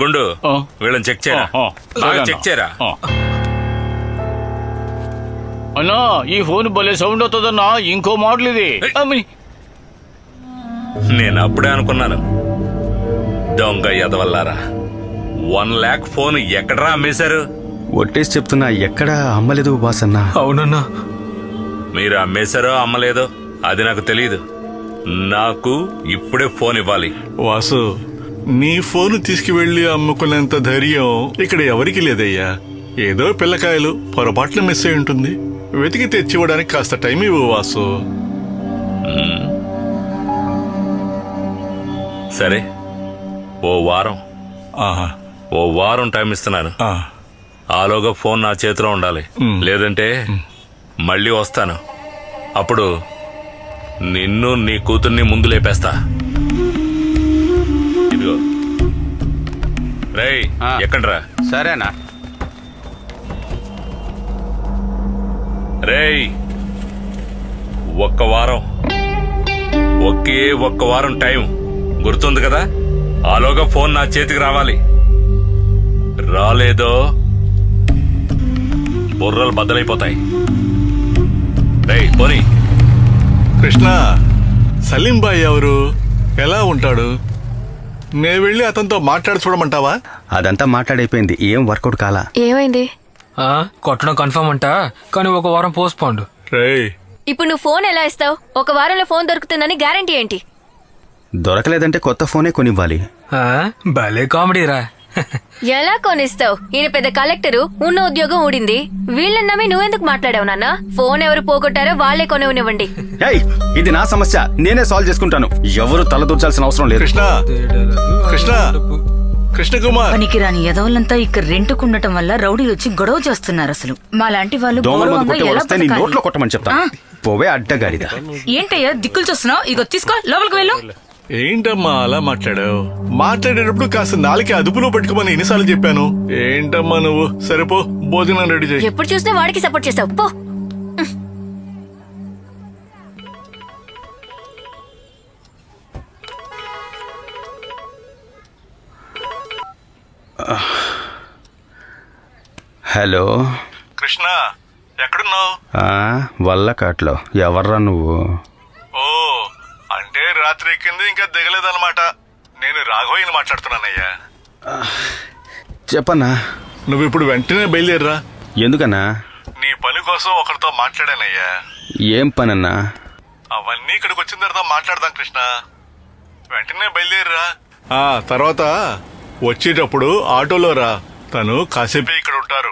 గుండు వీళ్ళని చెక్ చేయరా, బాగా చెక్ చేయరా. అన్నా ఈ ఫోన్ భలే సౌండ్ అవుతుందన్నా, ఇంకో మోడల్ ఇది. నేను అప్పుడే అనుకున్నాను, దొంగ ఎదవల్లారా 1 lakh ఫోన్ ఎక్కడరా అమ్మేశారు? ఒట్టేసి చెప్తున్నా, ఎక్కడా అమ్మలేదు బాస్ అన్నా. అవునన్నా. మీరు అమ్మేశారో అమ్మలేదో అది నాకు తెలియదు. నాకు ఇప్పుడే ఫోన్ ఇవ్వాలి. వాసు, నీ ఫోను తీసుకువెళ్లి అమ్ముకునేంత ధైర్యం ఇక్కడ ఎవరికి లేదయ్యా. ఏదో పిల్లకాయలు పొరపాట్లు మిస్ అయి ఉంటుంది, వెతికి తెచ్చివ్వడానికి కాస్త టైం ఇవ్వు వాసు. సరే, ఓ ఆహా, వారం టైం ఇస్తున్నాను. ఆలోగా ఫోన్ నా చేతిలో ఉండాలి, లేదంటే మళ్ళీ వస్తాను. అప్పుడు నిన్ను నీ కూతుర్ని ముందు లేపేస్తా. ఇదిగో రేయ్, ఎక్కండ్రా. సరేనా? రేయ్, ఒక్క వారం టైం గుర్తుంది కదా? ఆలోగా ఫోన్ నా చేతికి రావాలి. రాలేదో బుర్రలు బద్దలైపోతాయి. రేయ్ పోనీ. కృష్ణ, సలీం బాయ్ ఎవరు, ఎలా ఉంటాడు? నేను వెళ్ళి అతనితో మాట్లాడి చూడమంటావా? అదంతా మాట్లాడైపోయింది, ఏం వర్కౌట్ కాలా. ఏమైంది? కొట్టడం కన్ఫర్మ్ అంట, కానీ 1 వారం పోస్ట్ పోండు. రేయ్, ఇప్పుడు నువ్వు ఫోన్ ఎలా ఇస్తావు? 1 వారంలో ఫోన్ దొరుకుతుందని గ్యారంటీ ఏంటి? దొరకలేదంటే కొత్త ఫోనే కొనివ్వాలి. భలే కామెడీరా. ఎలా కొనిస్తావు? ఈయన పెద్ద కలెక్టరు, ఉన్న ఉద్యోగం ఊడింది. వీళ్ళని నమ్మి నువ్వెందుకు మాట్లాడావు నాన్న? ఫోన్ ఎవరు పోగొట్టారో వాళ్లే కొనివ్వండి. ఏయ్, ఇది నా సమస్య, నేనే సాల్వ్ చేసుకుంటాను. ఎవరు తలదూర్చాల్సిన అవసరం లేదు. కృష్ణ కుమార్, పనికిరాని ఎదవలంతా ఇక్కడ రెంటుకుండటం వల్ల రౌడీలు వచ్చి గొడవ చేస్తున్నారు. అసలు మాలాంటి వాళ్ళు నీ నోట్లో కొట్టమని చెప్తా. పోవే అడ్డగాడిదా. ఏంటయ్యా దిక్కులు చూస్తున్నావు? ఇగో తీసుకో, లోపలికి వెళ్ళు. ఏంటమ్మా అలా మాట్లాడావు? మాట్లాడేటప్పుడు కాస్త నాలుకే అదుపులో పెట్టుకోమని ఎన్నిసార్లు చెప్పాను. ఏంటమ్మా నువ్వు? సరిపో, భోజనం రెడీ చేయి. ఎప్పుడు చూసినా వాడికి సపోర్ట్ చేస్తావు, పో. హలో కృష్ణ, ఎక్కడున్నావు? వల్లకాట్లో. ఎవర్రా నువ్వు? ఓ, అంటే రాత్రి ఎక్కింది ఇంకా దిగలేదన్నమాట. నేను రాఘవయ్యని మాట్లాడుతున్నానయ్యా. చెప్పన్నా. నువ్వు ఇప్పుడు వెంటనే బయలుదేరరా. ఎందుకన్నా? నీ పని కోసం ఒకరితో మాట్లాడానయ్యా. ఏం పనన్నా? అవన్నీ ఇక్కడికి వచ్చిన తర్వాత మాట్లాడదాం కృష్ణ. వెంటనే బయలుదేరరా. తర్వాత వచ్చేటప్పుడు ఆటోలో రా, తను కాసేపే ఇక్కడ ఉంటారు.